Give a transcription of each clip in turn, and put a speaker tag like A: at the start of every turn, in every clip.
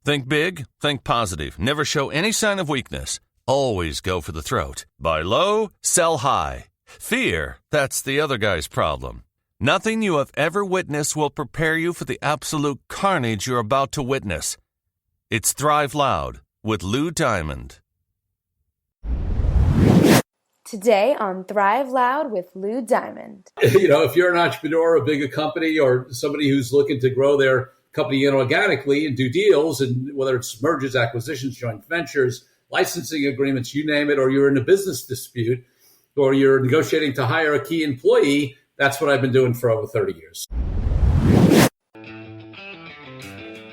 A: Think big, think positive. Never show any sign of weakness. Always go for the throat. Buy low, sell high. Fear, that's the other guy's problem. Nothing you have ever witnessed will prepare you for the absolute carnage you're about to witness. It's Thrive Loud with Lou Diamond.
B: Today on Thrive Loud with Lou Diamond.
C: If you're an entrepreneur, a bigger company, or somebody who's looking to grow their company inorganically and do deals, and whether it's mergers, acquisitions, joint ventures, licensing agreements, you name it, or you're in a business dispute, or you're negotiating to hire a key employee, that's what I've been doing for over 30 years.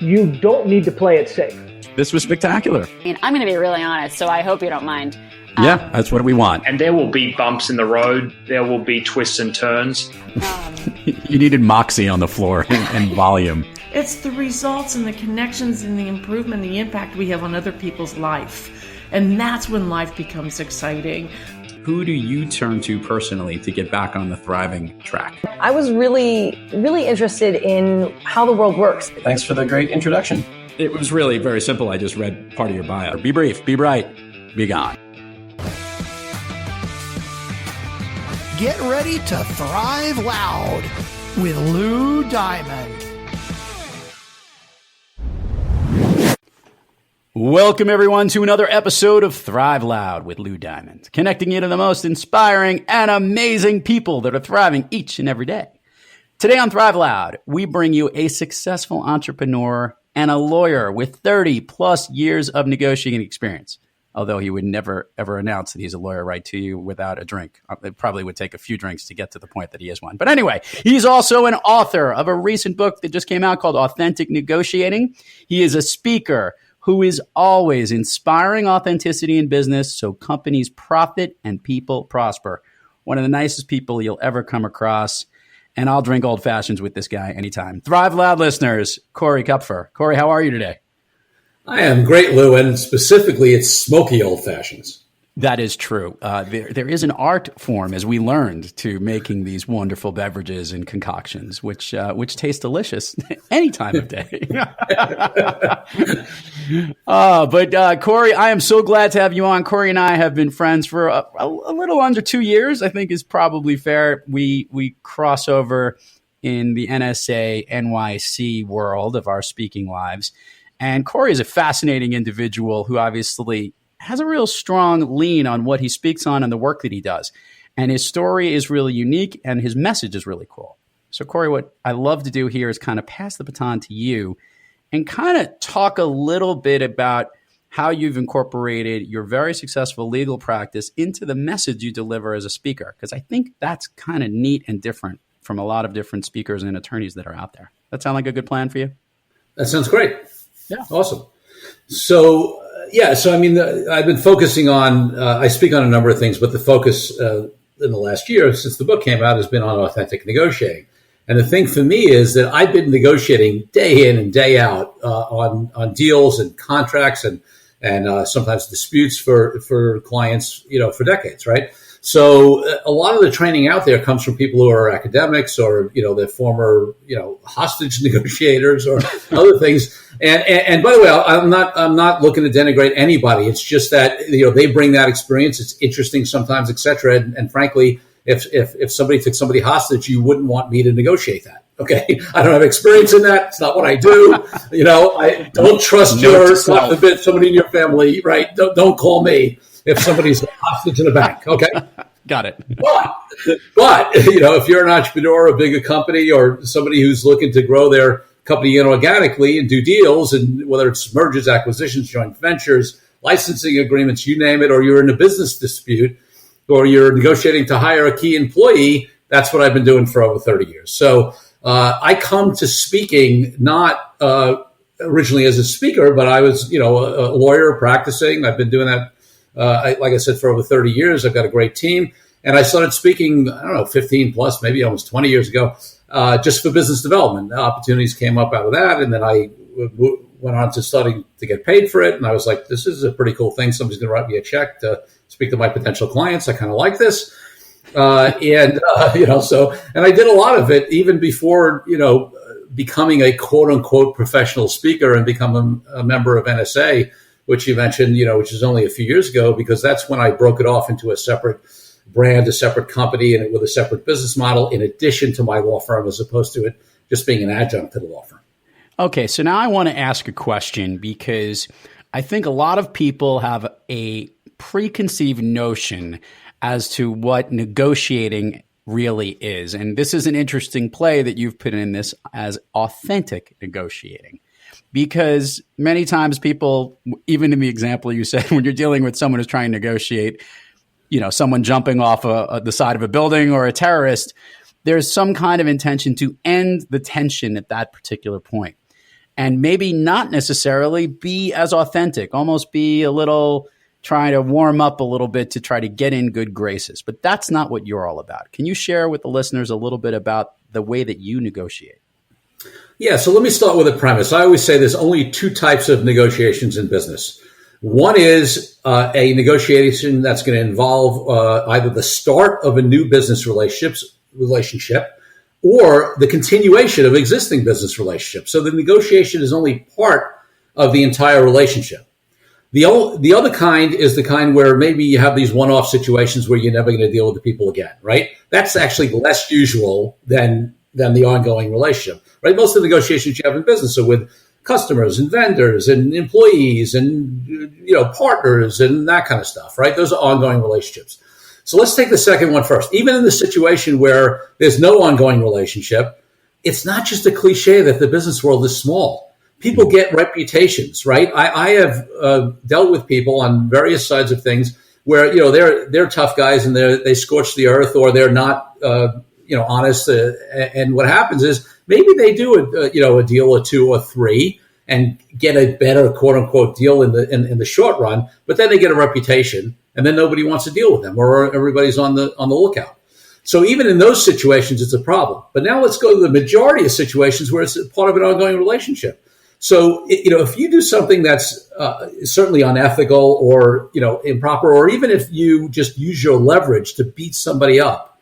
D: You don't need to play it safe.
E: This was spectacular.
F: I'm going to be really honest, so I hope you don't mind.
E: Yeah, that's what we want.
G: And there will be bumps in the road. There will be twists and turns.
E: You needed moxie on the floor and volume.
H: It's the results and the connections and the improvement and the impact we have on other people's life. And that's when life becomes exciting.
E: Who do you turn to personally to get back on the thriving track?
I: I was really interested in how the world works.
J: Thanks for the great introduction.
E: It was really very simple. I just read part of your bio. Be brief, be bright, be gone.
K: Get ready to thrive loud with Lou Diamond.
E: Welcome, everyone, to another episode of Thrive Loud with Lou Diamond, connecting you to the most inspiring and amazing people that are thriving each and every day. Today on Thrive Loud, we bring you a successful entrepreneur and a lawyer with 30 plus years of negotiating experience. Although he would never, ever announce that he's a lawyer right to you without a drink. It probably would take a few drinks to get to the point that he is one. But anyway, he's also an author of a recent book that just came out called Authentic Negotiating. He is a speaker who is always inspiring authenticity in business so companies profit and people prosper. One of the nicest people you'll ever come across. And I'll drink old fashions with this guy anytime. Thrive Loud listeners, Corey Kupfer. Corey, how are you today?
C: I am great, Lou, and specifically it's smoky old fashions.
E: That is true. There is an art form, as we learned, to making these wonderful beverages and concoctions, which taste delicious any time of day. But Corey, I am so glad to have you on. Corey and I have been friends for a little under 2 years, I think is probably fair. We cross over in the NSA, NYC world of our speaking lives. And Corey is a fascinating individual who obviously has a real strong lean on what he speaks on and the work that he does. And his story is really unique and his message is really cool. So Corey, what I love to do here is kind of pass the baton to you and kind of talk a little bit about how you've incorporated your very successful legal practice into the message you deliver as a speaker. Because I think that's kind of neat and different from a lot of different speakers and attorneys that are out there. That sound like a good plan for you?
C: That sounds great.
E: Yeah.
C: Awesome. So I've been focusing on, I speak on a number of things, but the focus in the last year since the book came out has been on authentic negotiating. And the thing for me is that I've been negotiating day in and day out on deals and contracts and sometimes disputes for clients, for decades, right? So a lot of the training out there comes from people who are academics or, they're former, hostage negotiators or other things. And by the way, I'm not looking to denigrate anybody. It's just that, they bring that experience. It's interesting sometimes, et cetera. And frankly, if somebody took somebody hostage, you wouldn't want me to negotiate that. Okay. I don't have experience in that. It's not what I do. I don't trust somebody in your family, right? Don't call me if somebody's hostage in a bank. Okay.
E: Got it.
C: But if you're an entrepreneur, a bigger company, or somebody who's looking to grow their company inorganically and do deals, and whether it's mergers, acquisitions, joint ventures, licensing agreements, you name it, or you're in a business dispute, or you're negotiating to hire a key employee, that's what I've been doing for over 30 years. So I come to speaking not originally as a speaker, but I was, a lawyer practicing. I've been doing that, like I said, for over 30 years. I've got a great team. And I started speaking, 15 plus, maybe almost 20 years ago, just for business development. Opportunities came up out of that. And then I went on to starting to get paid for it. And I was like, this is a pretty cool thing. Somebody's going to write me a check to speak to my potential clients. I kind of like this. And I did a lot of it even before, becoming a quote unquote professional speaker and become a member of NSA, which you mentioned, which is only a few years ago, because that's when I broke it off into a separate brand, a separate company, and with a separate business model in addition to my law firm, as opposed to it just being an adjunct to the law firm.
E: Okay, so now I want to ask a question, because I think a lot of people have a preconceived notion as to what negotiating really is. And this is an interesting play that you've put in this as authentic negotiating. Because many times people, even in the example you said, when you're dealing with someone who's trying to negotiate, someone jumping off the side of a building or a terrorist, there's some kind of intention to end the tension at that particular point. And maybe not necessarily be as authentic, almost be a little trying to warm up a little bit to try to get in good graces. But that's not what you're all about. Can you share with the listeners a little bit about the way that you negotiate?
C: Yeah, so let me start with a premise. I always say there's only two types of negotiations in business. One is a negotiation that's going to involve either the start of a new business relationship or the continuation of existing business relationships. So the negotiation is only part of the entire relationship. The other kind is the kind where maybe you have these one-off situations where you're never going to deal with the people again, right? That's actually less usual than the ongoing relationship, right? Most of the negotiations you have in business are with customers and vendors and employees and partners and that kind of stuff, right? Those are ongoing relationships. So let's take the second one first. Even in the situation where there's no ongoing relationship, it's not just a cliche that the business world is small. People get reputations, right? I have dealt with people on various sides of things where they're tough guys and they scorch the earth, or they're not honest. And what happens is maybe they do a deal or two or three and get a better quote unquote deal in the short run, but then they get a reputation, and then nobody wants to deal with them, or everybody's on the lookout. So even in those situations, it's a problem. But now let's go to the majority of situations where it's part of an ongoing relationship. So, if you do something that's certainly unethical or, improper, or even if you just use your leverage to beat somebody up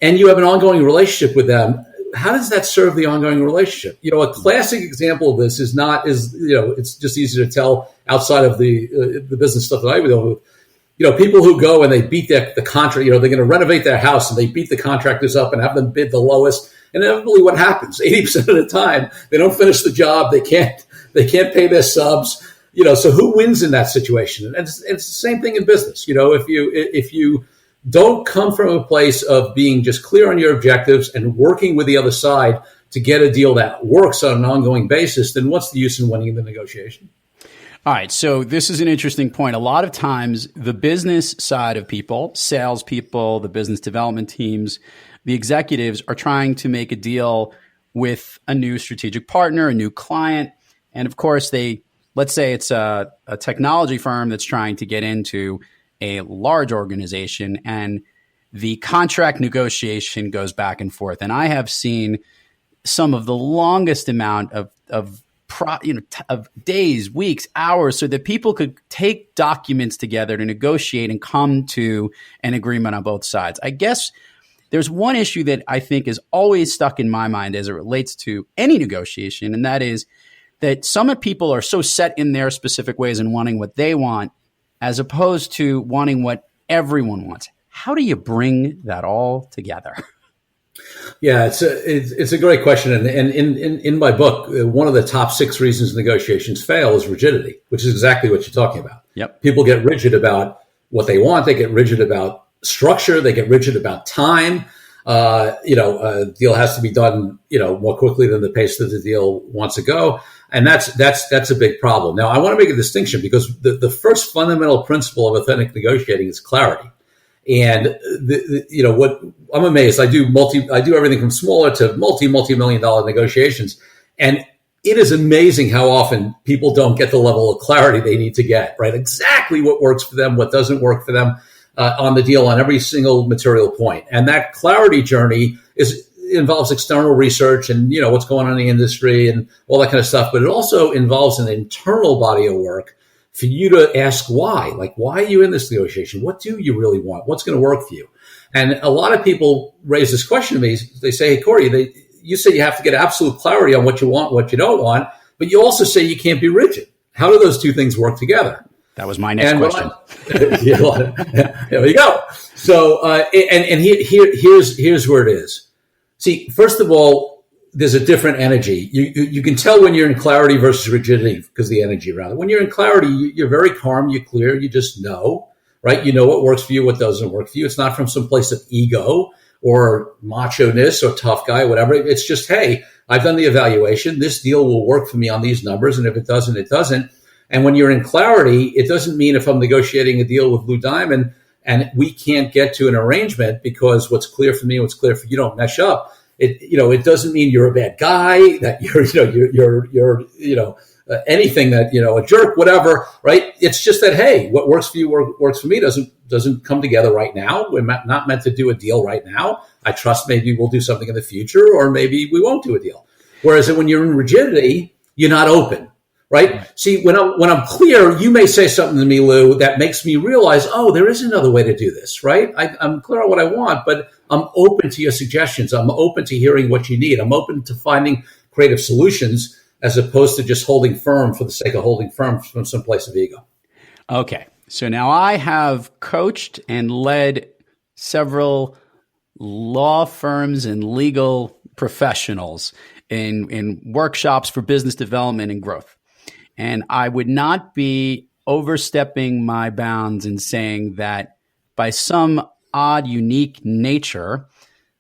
C: and you have an ongoing relationship with them, how does that serve the ongoing relationship? A classic example of this is it's just easy to tell outside of the business stuff that I would deal with. People who go and they beat the contract, they're going to renovate their house and they beat the contractors up and have them bid the lowest. And inevitably what happens, 80% of the time, they don't finish the job. They can't pay their subs, so who wins in that situation? And it's the same thing in business. If you don't come from a place of being just clear on your objectives and working with the other side to get a deal that works on an ongoing basis, then what's the use in winning the negotiation?
E: All right. So this is an interesting point. A lot of times the business side of people, salespeople, the business development teams, the executives are trying to make a deal with a new strategic partner, a new client. And of course, let's say it's a technology firm that's trying to get into a large organization, and the contract negotiation goes back and forth. And I have seen some of the longest amount of days, weeks, hours, so that people could take documents together to negotiate and come to an agreement on both sides. I guess there's one issue that I think is always stuck in my mind as it relates to any negotiation, and that is that some people are so set in their specific ways and wanting what they want, as opposed to wanting what everyone wants. How do you bring that all together?
C: Yeah, it's a great question. And in my book, one of the top 6 reasons negotiations fail is rigidity, which is exactly what you're talking about.
E: Yep.
C: People get rigid about what they want. They get rigid about structure. They get rigid about time. A deal has to be done, more quickly than the pace that the deal wants to go. And that's a big problem. Now, I want to make a distinction, because the first fundamental principle of authentic negotiating is clarity. And what I'm amazed, I do everything from smaller to multi-million dollar negotiations. And it is amazing how often people don't get the level of clarity they need to get, right? Exactly what works for them, what doesn't work for them on the deal on every single material point. And that clarity journey involves external research and, what's going on in the industry and all that kind of stuff. But it also involves an internal body of work for you to ask why. Like, why are you in this negotiation? What do you really want? What's going to work for you? And a lot of people raise this question to me. They say, hey, Corey, you say you have to get absolute clarity on what you want, what you don't want, but you also say you can't be rigid. How do those two things work together?
E: That was my next question.
C: There we go. So, here's where it is. See, first of all, there's a different energy. You can tell when you're in clarity versus rigidity because the energy around it. When you're in clarity, you're very calm, you're clear, you just know, right? You know what works for you, what doesn't work for you. It's not from some place of ego or macho-ness or tough guy, whatever. It's just, hey, I've done the evaluation. This deal will work for me on these numbers. And if it doesn't, it doesn't. And when you're in clarity, it doesn't mean if I'm negotiating a deal with Lou Diamond and we can't get to an arrangement because what's clear for me, what's clear for you don't mesh up. It doesn't mean you're a bad guy, that you're anything that, a jerk, whatever, right? It's just that, hey, what works for you works for me doesn't come together right now. We're not meant to do a deal right now. I trust maybe we'll do something in the future, or maybe we won't do a deal. Whereas when you're in rigidity, you're not open. Right? See, when I'm clear, you may say something to me, Lou, that makes me realize, oh, there is another way to do this, right? I'm clear on what I want, but I'm open to your suggestions. I'm open to hearing what you need. I'm open to finding creative solutions as opposed to just holding firm for the sake of holding firm from some place of ego.
E: Okay. So now I have coached and led several law firms and legal professionals in workshops for business development and growth. And I would not be overstepping my bounds in saying that by some odd, unique nature,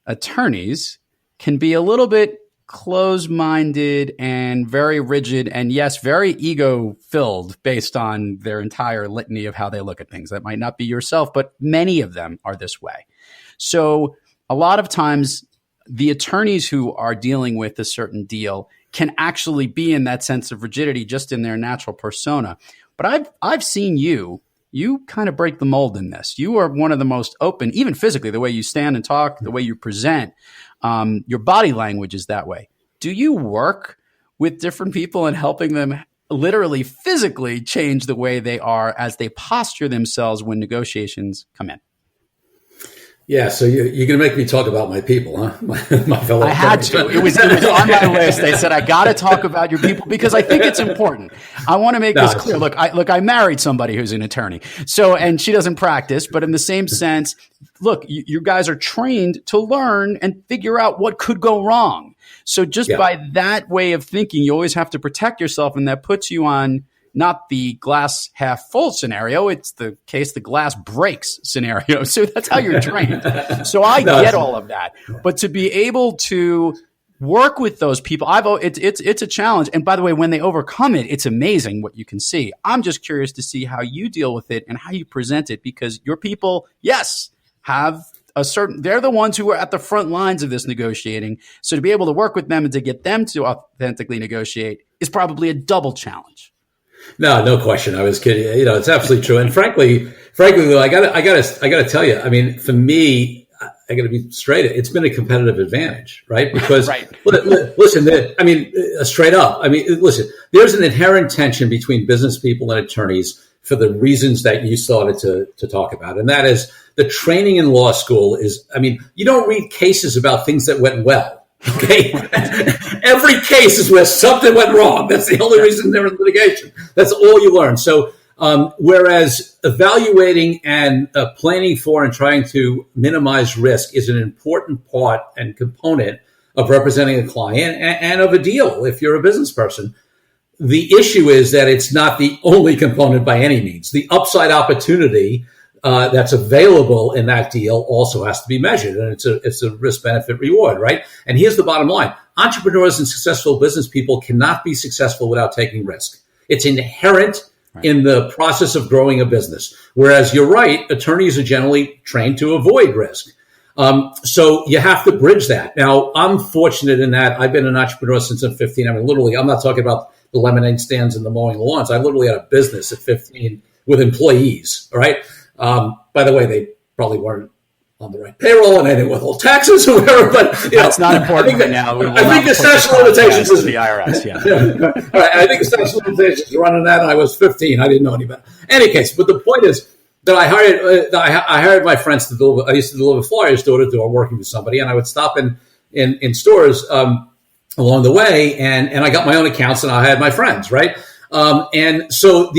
E: attorneys can be a little bit closed-minded and very rigid and, yes, very ego-filled based on their entire litany of how they look at things. That might not be yourself, but many of them are this way. So a lot of times the attorneys who are dealing with a certain deal can actually be in that sense of rigidity just in their natural persona. But I've seen you kind of break the mold in this. You are one of the most open, even physically, the way you stand and talk, the way you present, your body language is that way. Do you work with different people and helping them literally physically change the way they are as they posture themselves when negotiations come in?
C: Yeah, so you're going to make me talk about my people, huh? My fellow.
E: I had to. It was on my list. They said I got to talk about your people because I think it's important. I want to make this clear. Look, I married somebody who's an attorney, and she doesn't practice, but in the same sense, look, you guys are trained to learn and figure out what could go wrong. So just by that way of thinking, you always have to protect yourself, and that puts you on not the glass half full scenario. It's the case the glass breaks scenario. So that's how you're trained. So I get all of that. But to be able to work with those people, it's a challenge. And by the way, when they overcome it, it's amazing what you can see. I'm just curious to see how you deal with it and how you present it, because your people, yes, have they're the ones who are at the front lines of this negotiating. So to be able to work with them and to get them to authentically negotiate is probably a double challenge.
C: No question. I was kidding. It's absolutely true. And frankly, Lou, I gotta tell you. I mean, for me, I gotta be straight. It's been a competitive advantage, right? Because listen, straight up. I mean, listen. There's an inherent tension between business people and attorneys for the reasons that you started to talk about, and that is the training in law school is. I mean, you don't read cases about things that went well. Okay. Every case is where something went wrong. That's the only reason they're in litigation. That's all you learn. So, whereas evaluating and planning for and trying to minimize risk is an important part and component of representing a client and of a deal if you're a business person. The issue is that it's not the only component by any means. The upside opportunity that's available in that deal also has to be measured, and it's a risk benefit reward, right? And here's the bottom line: entrepreneurs and successful business people cannot be successful without taking risk. It's inherent in the process of growing a business. Whereas you're right, attorneys are generally trained to avoid risk. So you have to bridge that. Now, I'm fortunate in that I've been an entrepreneur since I'm 15. I mean, literally, I'm not talking about the lemonade stands and the mowing lawns. I literally had a business at 15 with employees, all right? By the way, they probably weren't on the right payroll and I didn't withhold taxes or whatever, but
E: that's not important right now.
C: I think the statute of limitations is
E: the IRS. Yeah.
C: All right. I think the statute of limitations is running that, and I was 15. I didn't know any better. Any case, but the point is that I hired my friends to deliver. I used to deliver flyers door to door, working with somebody, and I would stop in in stores along the way, and I got my own accounts and I had my friends, right? And so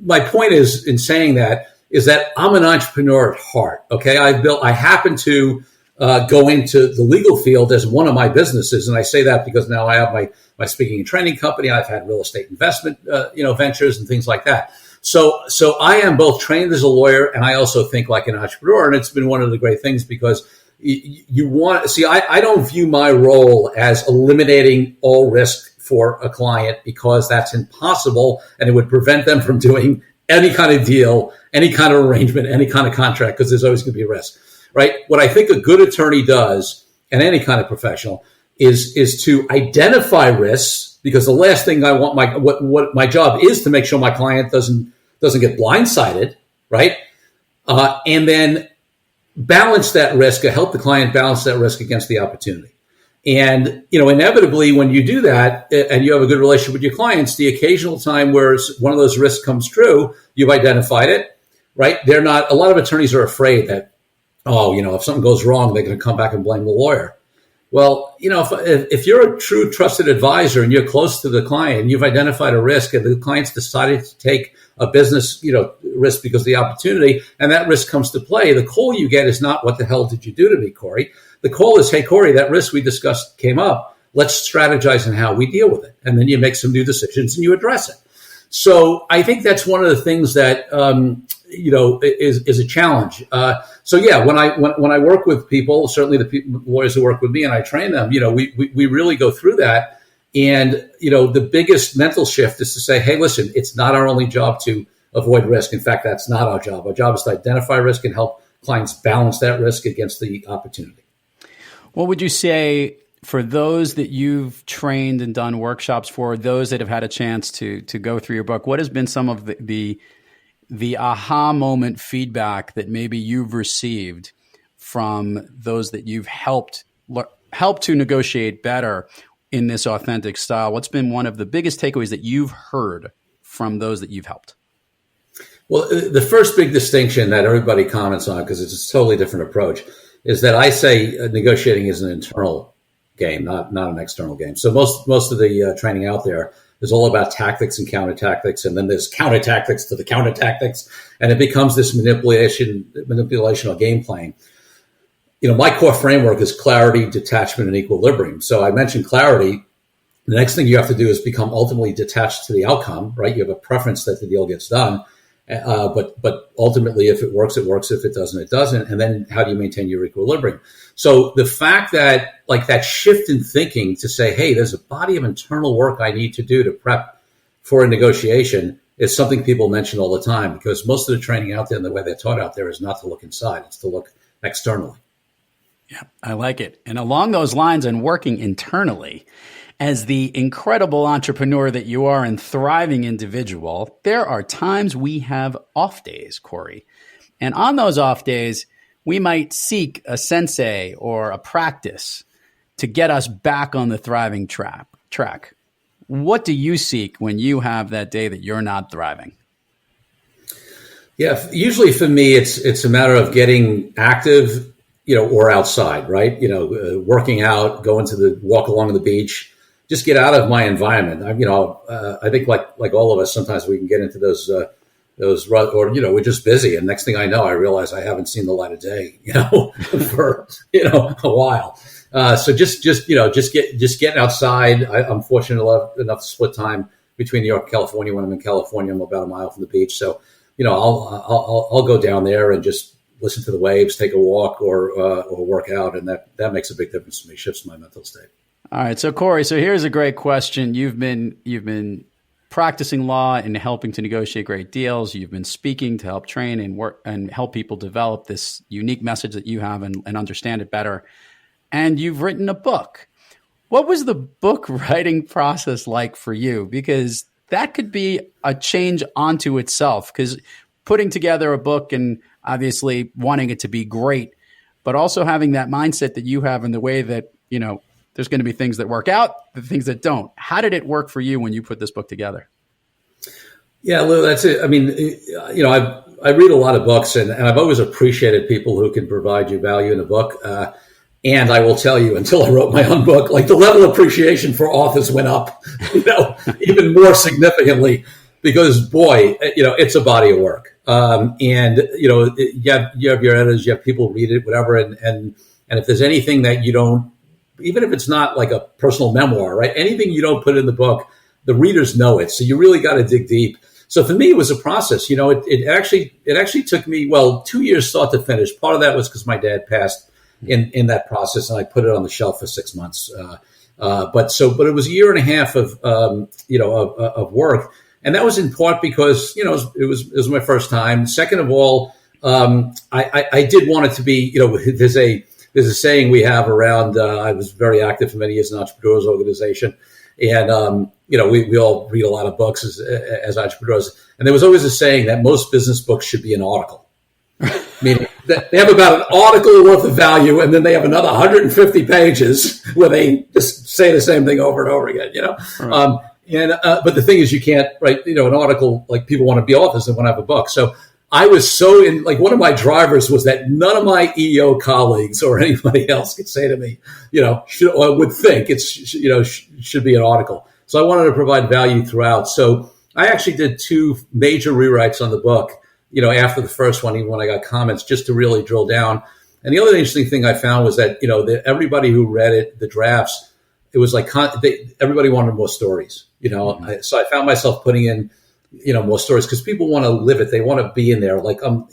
C: my point is in saying that is that I'm an entrepreneur at heart. Okay, I happen to go into the legal field as one of my businesses, and I say that because now I have my speaking and training company. I've had real estate investment, ventures and things like that. So I am both trained as a lawyer and I also think like an entrepreneur, and it's been one of the great things because you want to see. I don't view my role as eliminating all risk for a client because that's impossible and it would prevent them from doing any kind of deal, any kind of arrangement, any kind of contract, because there's always going to be a risk, right? What I think a good attorney does, and any kind of professional, is to identify risks, because the last thing I want what my job is to make sure my client doesn't get blindsided, right? And then balance that risk, or help the client balance that risk against the opportunity. And, inevitably when you do that and you have a good relationship with your clients, the occasional time where one of those risks comes true, you've identified it, right? A lot of attorneys are afraid that, if something goes wrong, they're going to come back and blame the lawyer. Well, if you're a true trusted advisor and you're close to the client and you've identified a risk and the client's decided to take a business, risk because of the opportunity, and that risk comes to play, the call you get is not, what the hell did you do to me, Corey? The call is, hey, Corey, that risk we discussed came up. Let's strategize on how we deal with it. And then you make some new decisions and you address it. So I think that's one of the things that, is a challenge. When I work with people, certainly the lawyers who work with me and I train them, we really go through that. And, the biggest mental shift is to say, hey, listen, it's not our only job to avoid risk. In fact, that's not our job. Our job is to identify risk and help clients balance that risk against the opportunity.
E: What would you say for those that you've trained and done workshops for, those that have had a chance to go through your book? What has been some of the aha moment feedback that maybe you've received from those that you've helped to negotiate better in this authentic style? What's been one of the biggest takeaways that you've heard from those that you've helped?
C: Well, the first big distinction that everybody comments on, because it's a totally different approach, is that I say negotiating is an internal game, not an external game. So most of the training out there is all about tactics and counter tactics, and then there's counter tactics to the counter tactics, and it becomes this manipulational game playing. My core framework is clarity, detachment, and equilibrium. So I mentioned clarity. The next thing you have to do is become ultimately detached to the outcome, right? You have a preference that the deal gets done. But ultimately, if it works, it works. If it doesn't, it doesn't. And then how do you maintain your equilibrium? So the fact that that shift in thinking to say, hey, there's a body of internal work I need to do to prep for a negotiation is something people mention all the time, because most of the training out there and the way they're taught out there is not to look inside. It's to look externally.
E: Yeah, I like it. And along those lines and working internally, as the incredible entrepreneur that you are and thriving individual, there are times we have off days, Corey. And on those off days, we might seek a sensei or a practice to get us back on the thriving track. What do you seek when you have that day that you're not thriving?
C: Yeah, usually for me, it's a matter of getting active, or outside, right? Working out, going to the walk along the beach. Just get out of my environment. I think like all of us, sometimes we can get into those we're just busy. And next thing I know, I realize I haven't seen the light of day, for, a while. So just getting outside. I'm fortunate enough to split time between New York and California. When I'm in California, I'm about a mile from the beach. So, I'll go down there and just listen to the waves, take a walk or work out. And that makes a big difference to me, shifts my mental state.
E: All right. So Corey, here's a great question. You've been practicing law and helping to negotiate great deals. You've been speaking to help train and work and help people develop this unique message that you have and understand it better. And you've written a book. What was the book writing process like for you? Because that could be a change onto itself, because putting together a book and obviously wanting it to be great, but also having that mindset that you have in the way that, there's going to be things that work out, the things that don't. How did it work for you when you put this book together?
C: Yeah, Lou, that's it. I mean, I read a lot of books, and I've always appreciated people who can provide you value in a book. And I will tell you, until I wrote my own book, like the level of appreciation for authors went up, even more significantly, because boy, it's a body of work. You have your editors, you have people read it, whatever. And if there's anything that you don't, even if it's not like a personal memoir, right? Anything you don't put in the book, the readers know it. So you really got to dig deep. So for me, it was a process. It actually took me, 2 years start to finish. Part of that was because my dad passed in that process, and I put it on the shelf for 6 months. But it was a year and a half of work, and that was in part because it was my first time. Second of all, I did want it to be. There's a saying we have around. I was very active for many years in an entrepreneurs organization, and we all read a lot of books as entrepreneurs, and there was always a saying that most business books should be an article. Meaning that they have about an article worth of value, and then they have another 150 pages where they just say the same thing over and over again. Right. But the thing is, you can't write an article. Like, people want to be authors and want to have a book. So I was so in, like, one of my drivers was that none of my EO colleagues or anybody else could say to me, would think it should be an article. So I wanted to provide value throughout. So I actually did 2 major rewrites on the book, after the first one, even when I got comments, just to really drill down. And the other interesting thing I found was that, everybody who read it, the drafts, it was like everybody wanted more stories, Mm-hmm. So I found myself putting in, more stories because people want to live it. They want to be in there. Like, I'm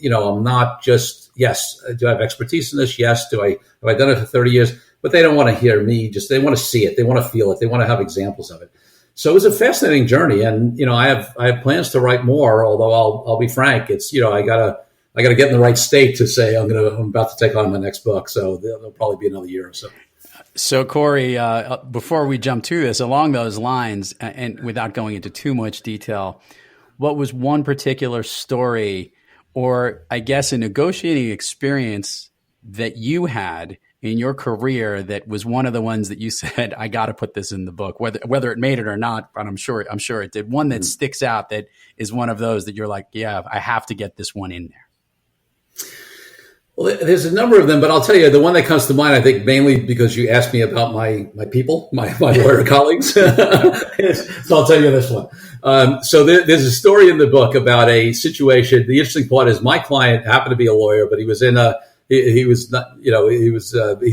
C: not just, yes, do I have expertise in this? Yes. Have I done it for 30 years? But they don't want to hear me. They want to see it. They want to feel it. They want to have examples of it. So it was a fascinating journey, and I have plans to write more. Although I'll be frank, it's I gotta get in the right state to say I'm about to take on my next book. So there'll probably be another year or so.
E: So Corey, before we jump to this, along those lines, and without going into too much detail, what was one particular story, or I guess a negotiating experience that you had in your career that was one of the ones that you said, I got to put this in the book, whether it made it or not, but I'm sure it did. One that sticks out that is one of those that you're like, yeah, I have to get this one in there.
C: Well, there's a number of them, but I'll tell you the one that comes to mind, I think mainly because you asked me about my people, my lawyer colleagues. So I'll tell you this one. So there's a story in the book about a situation. The interesting part is my client happened to be a lawyer, but he was in he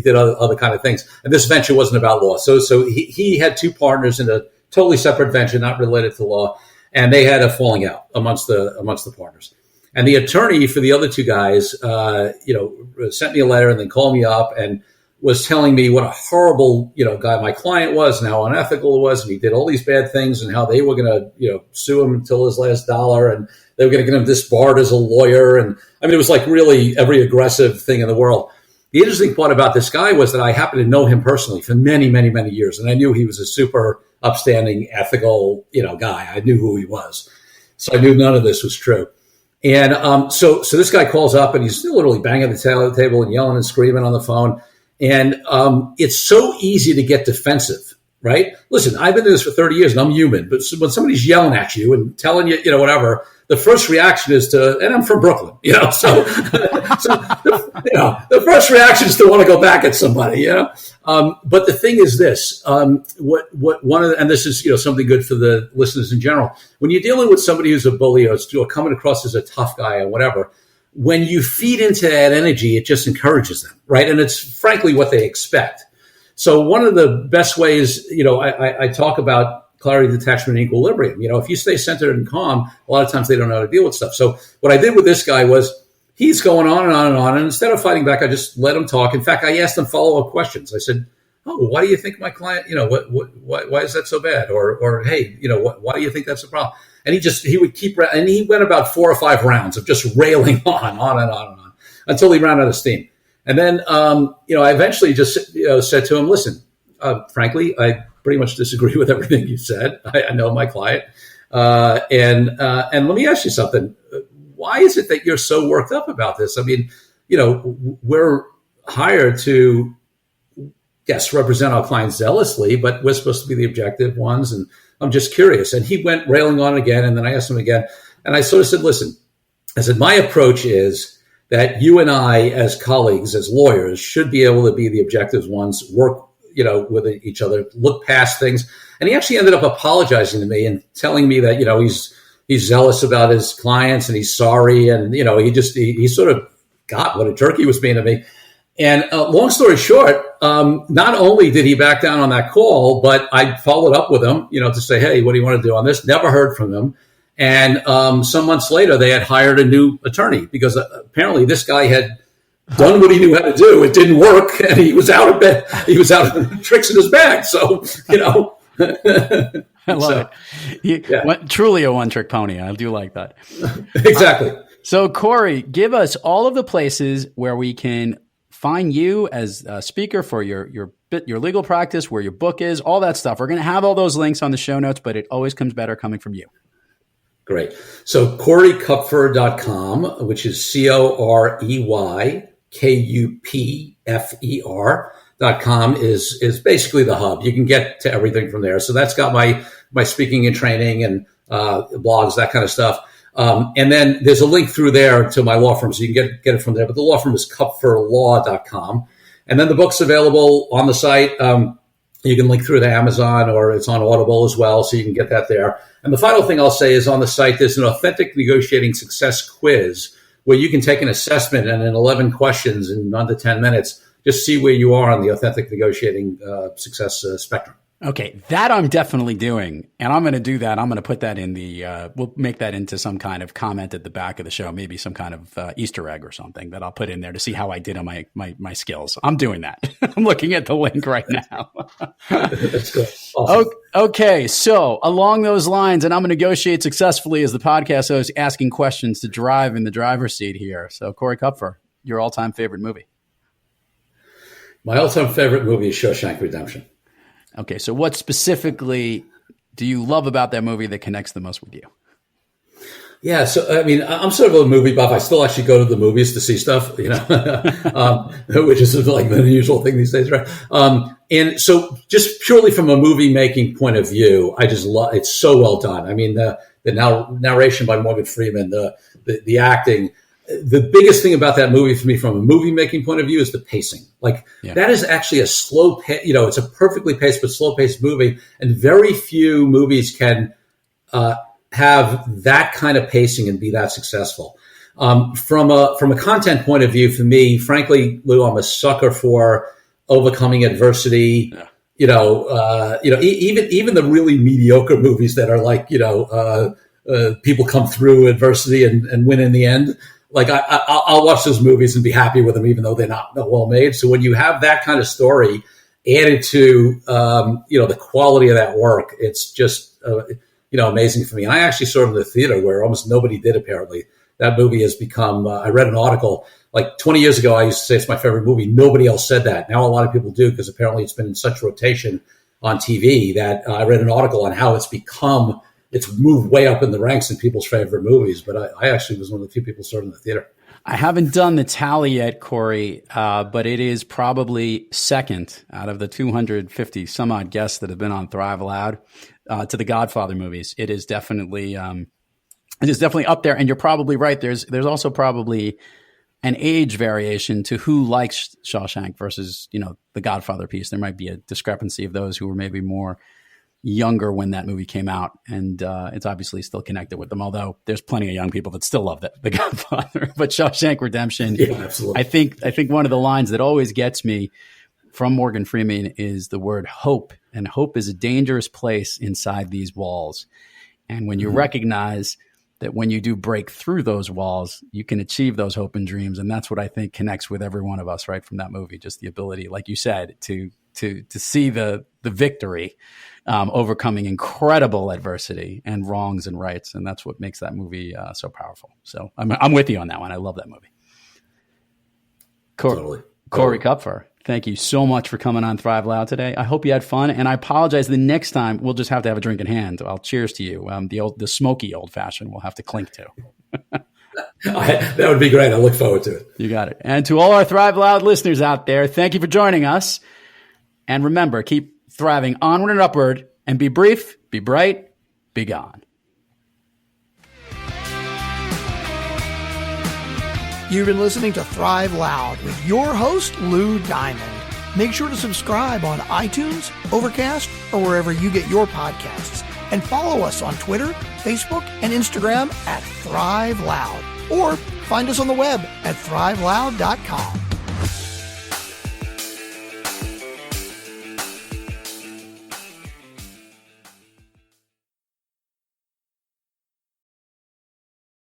C: did other kind of things. And this venture wasn't about law. So he had 2 partners in a totally separate venture, not related to law. And they had a falling out amongst the partners. And the attorney for the other 2 guys, sent me a letter and then called me up and was telling me what a horrible, guy my client was and how unethical it was. And he did all these bad things and how they were going to, sue him until his last dollar. And they were going to get him disbarred as a lawyer. And I mean, it was like really every aggressive thing in the world. The interesting part about this guy was that I happened to know him personally for many, many, many years. And I knew he was a super upstanding, ethical, guy. I knew who he was. So I knew none of this was true. And so this guy calls up and he's literally banging the table and yelling and screaming on the phone. And it's so easy to get defensive, right? Listen, I've been doing this for 30 years and I'm human. But when somebody's yelling at you and telling you, whatever, the first reaction is and I'm from Brooklyn, so the first reaction is to want to go back at somebody, But the thing is this, and this is, something good for the listeners in general. When you're dealing with somebody who's a bully or coming across as a tough guy or whatever, when you feed into that energy, it just encourages them, right? And it's frankly what they expect. So one of the best ways, I talk about clarity, detachment, and equilibrium. If you stay centered and calm, a lot of times they don't know how to deal with stuff. So what I did with this guy was he's going on and on and on. And instead of fighting back, I just let him talk. In fact, I asked him follow-up questions. I said, oh, why do you think my client, why is that so bad? Or hey, why do you think that's a problem? And he would keep, and he went about 4 or 5 rounds of just railing on and on and on until he ran out of steam. And then, I eventually just said to him, listen, frankly, I pretty much disagree with everything you said. I know my client. And let me ask you something. Why is it that you're so worked up about this? I mean, we're hired to, yes, represent our clients zealously, but we're supposed to be the objective ones. And I'm just curious. And he went railing on again. And then I asked him again. And I sort of said, listen, I said, my approach is that you and I, as colleagues, as lawyers, should be able to be the objective ones, work, with each other, look past things. And he actually ended up apologizing to me and telling me that, he's zealous about his clients and he's sorry. And, he sort of got what a jerk he was being to me. And long story short, not only did he back down on that call, but I followed up with him, to say, hey, what do you want to do on this? Never heard from him. And some months later, they had hired a new attorney because apparently this guy had done what he knew how to do. It didn't work, and he was out of bed. He was out of tricks in his bag. So,
E: I love it. Truly a one-trick pony. I do like that.
C: Exactly.
E: So, Corey, give us all of the places where we can find you as a speaker for your legal practice, where your book is, all that stuff. We're going to have all those links on the show notes, but it always comes better coming from you.
C: Great. So CoreyKupfer.com, which is CoreyKupfer.com is basically the hub. You can get to everything from there. So that's got my speaking and training and blogs, that kind of stuff. And then there's a link through there to my law firm, so you can get it from there. But the law firm is kupferlaw.com. And then the book's available on the site. You can link through to Amazon, or it's on Audible as well, so you can get that there. And the final thing I'll say is on the site, there's an authentic negotiating success quiz where you can take an assessment and in 11 questions in under 10 minutes, just see where you are on the authentic negotiating success spectrum.
E: Okay, that I'm definitely doing, and I'm going to do that. I'm going to put that in we'll make that into some kind of comment at the back of the show, maybe some kind of Easter egg or something that I'll put in there to see how I did on my skills. I'm doing that. I'm looking at the link right now.
C: That's good. Awesome.
E: Okay, so along those lines, and I'm going to negotiate successfully as the podcast host, asking questions to drive in the driver's seat here. So, Corey Kupfer, your all-time favorite movie?
C: My all-time favorite movie is Shawshank Redemption.
E: Okay, so what specifically do you love about that movie that connects the most with you?
C: Yeah, so I mean, I'm sort of a movie buff. I still actually go to the movies to see stuff, which is like an unusual thing these days, right? And so, just purely from a movie making point of view, I just love it's so well done. I mean, the narration by Morgan Freeman, the acting. The biggest thing about that movie for me from a movie making point of view is the pacing. That is actually a slow, it's a perfectly paced but slow paced movie. And very few movies can have that kind of pacing and be that successful. From a content point of view, for me, frankly, Lou, I'm a sucker for overcoming adversity. Yeah. Even the really mediocre movies that are like, people come through adversity and win in the end. Like I'll watch those movies and be happy with them, even though they're not well made. So when you have that kind of story added to, the quality of that work, it's just, amazing for me. And I actually saw it in the theater where almost nobody did, apparently. That movie has become, I read an article, like 20 years ago, I used to say it's my favorite movie. Nobody else said that. Now a lot of people do, because apparently it's been in such rotation on TV that I read an article on how it's moved way up in the ranks in people's favorite movies. But I actually was one of the few people saw it in the theater.
E: I haven't done the tally yet, Corey, but it is probably second out of the 250 some odd guests that have been on Thrive Loud to the Godfather movies. It is definitely up there, and you're probably right. There's also probably an age variation to who likes Shawshank versus the Godfather piece. There might be a discrepancy of those who were maybe more younger when that movie came out, and it's obviously still connected with them, although there's plenty of young people that still love The Godfather. But Shawshank Redemption,
C: yeah, absolutely.
E: I think one of the lines that always gets me from Morgan Freeman is the word hope, and hope is a dangerous place inside these walls. And when you recognize that when you do break through those walls, you can achieve those hope and dreams, and that's what I think connects with every one of us, right, from that movie, just the ability, like you said, to see the victory, overcoming incredible adversity and wrongs and rights. And that's what makes that movie so powerful. So I'm with you on that one. I love that movie. Corey Kupfer, thank you so much for coming on Thrive Loud today. I hope you had fun, and I apologize. The next time we'll just have to have a drink in hand. I'll cheers to you. The smoky old fashioned we'll have to clink to.
C: That would be great. I look forward to it.
E: You got it. And to all our Thrive Loud listeners out there, thank you for joining us. And remember, keep thriving onward and upward, and be brief, be bright, be gone.
K: You've been listening to Thrive Loud with your host, Lou Diamond. Make sure to subscribe on iTunes, Overcast, or wherever you get your podcasts. And follow us on Twitter, Facebook, and Instagram at Thrive Loud. Or find us on the web at thriveloud.com.